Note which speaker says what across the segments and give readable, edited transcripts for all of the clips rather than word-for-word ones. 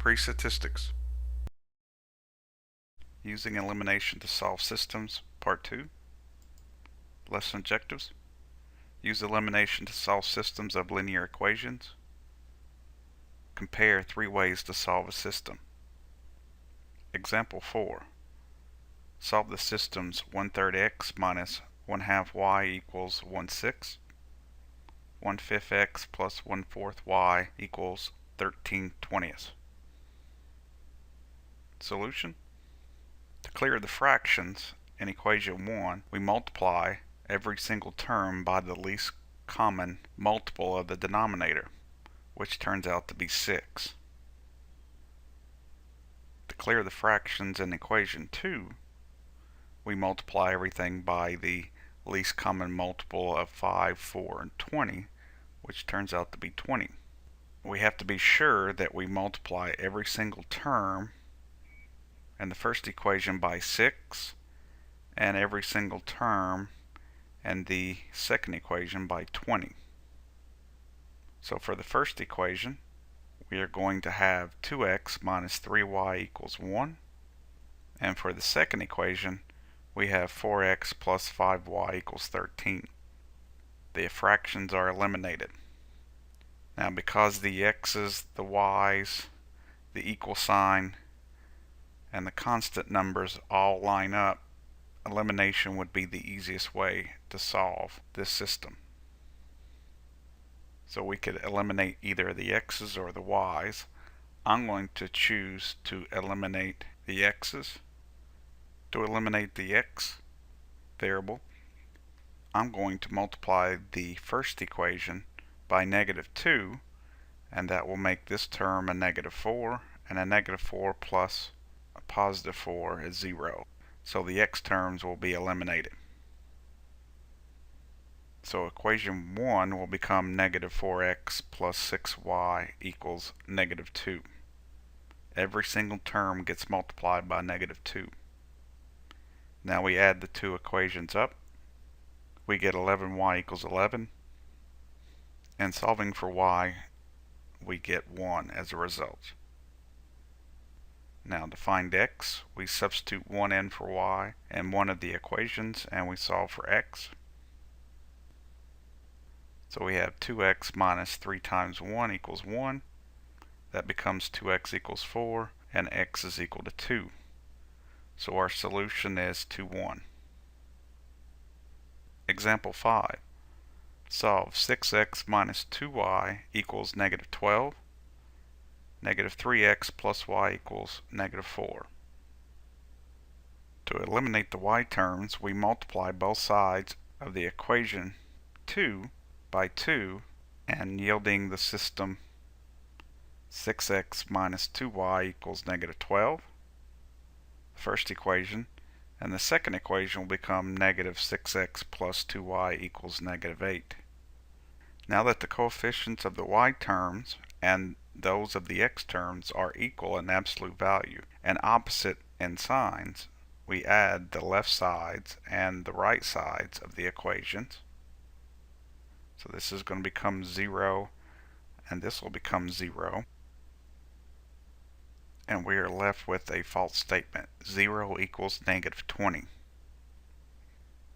Speaker 1: Pre-statistics. Using elimination to solve systems, Part 2. Lesson objectives. Use elimination to solve systems of linear equations. Compare 3 ways to solve a system. Example 4. Solve the systems 1/3 x minus 1/2 y equals 1/6, 1/5 x plus 1/4 y equals 13/20. Solution. To clear the fractions in equation 1, we multiply every single term by the least common multiple of the denominator, which turns out to be 6. To clear the fractions in equation 2, we multiply everything by the least common multiple of 5, 4, and 20, which turns out to be 20. We have to be sure that we multiply every single term in the first equation by 6 and every single term in the second equation by 20. So for the first equation, we are going to have 2x minus 3y equals 1, and for the second equation we have 4x plus 5y equals 13. The fractions are eliminated. Now because the x's, the y's, the equal sign, and the constant numbers all line up, elimination would be the easiest way to solve this system. So we could eliminate either the x's or the y's. I'm going to choose to eliminate the x's. To eliminate the x variable, I'm going to multiply the first equation by -2, and that will make this term a -4, and a -4 plus a +4 is 0. So the x terms will be eliminated. So equation 1 will become -4x plus 6y equals -2. Every single term gets multiplied by -2. Now we add the two equations up. We get 11y equals 11. And solving for y, we get 1 as a result. Now to find x, we substitute 1 in for y in one of the equations and we solve for x. So we have 2x minus 3 times 1 equals 1. That becomes 2x equals 4 and x is equal to 2. So our solution is 2, 1. Example 5. Solve 6x minus 2y equals -12. -3x plus y equals -4. To eliminate the y terms, we multiply both sides of the equation 2 by 2, and yielding the system 6x minus 2y equals -12. The first equation, and the second equation will become -6x plus 2y equals -8. Now that the coefficients of the y terms and those of the x terms are equal in absolute value and opposite in signs, we add the left sides and the right sides of the equations. So this is going to become 0 and this will become 0. And we are left with a false statement. 0 equals -20.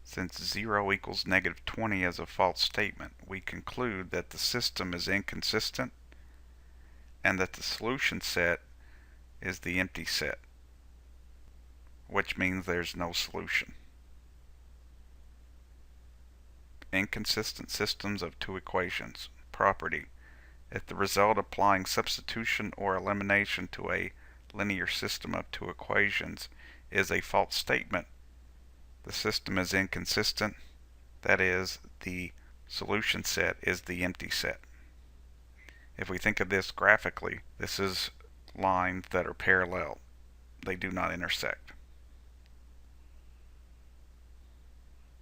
Speaker 1: Since 0 equals -20 is a false statement, we conclude that the system is inconsistent and that the solution set is the empty set, which means there's no solution. Inconsistent systems of two equations. Property. If the result applying substitution or elimination to a linear system of two equations is a false statement, the system is inconsistent. That is, the solution set is the empty set. If we think of this graphically, this is lines that are parallel. They do not intersect.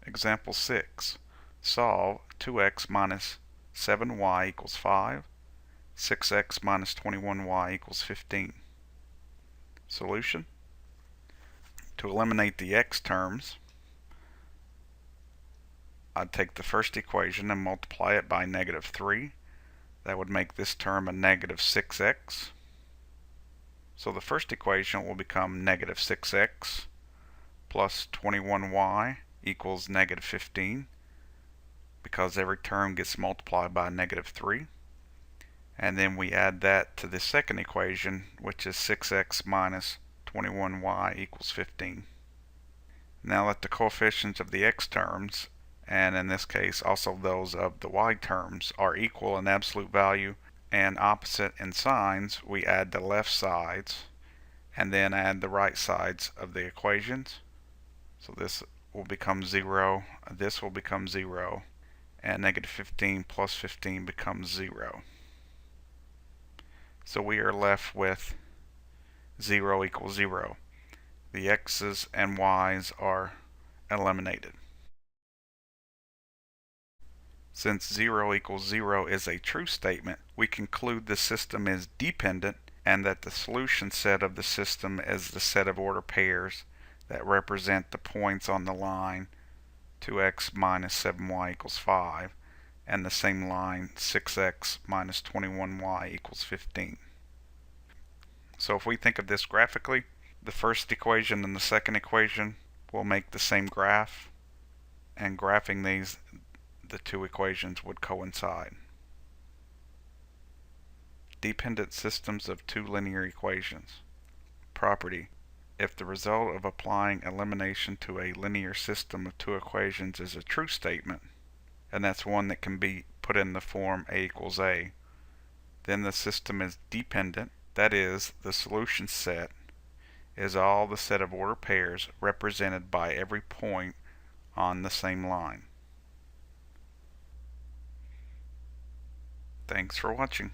Speaker 1: Example 6. Solve 2x minus 7y equals 5, 6x minus 21y equals 15. Solution. To eliminate the x terms, I'd take the first equation and multiply it by -3. That would make this term a -6x. So the first equation will become negative 6x plus 21y equals negative 15, because every term gets multiplied by negative 3. And then we add that to the second equation, which is 6x minus 21y equals 15. Now let the coefficients of the x terms, and in this case also those of the y terms, are equal in absolute value and opposite in signs. We add the left sides and then add the right sides of the equations. So this will become 0, this will become 0, and negative 15 plus 15 becomes 0. So we are left with 0 equals 0. The x's and y's are eliminated. Since 0 equals 0 is a true statement, we conclude the system is dependent and that the solution set of the system is the set of order pairs that represent the points on the line 2x minus 7y equals 5 and the same line 6x minus 21y equals 15. So if we think of this graphically, the first equation and the second equation will make the same graph, and graphing these, the two equations would coincide. Dependent systems of two linear equations. Property: if the result of applying elimination to a linear system of two equations is a true statement, and that's one that can be put in the form a equals a, then the system is dependent. That is, the solution set is all the set of order pairs represented by every point on the same line. Thanks for watching.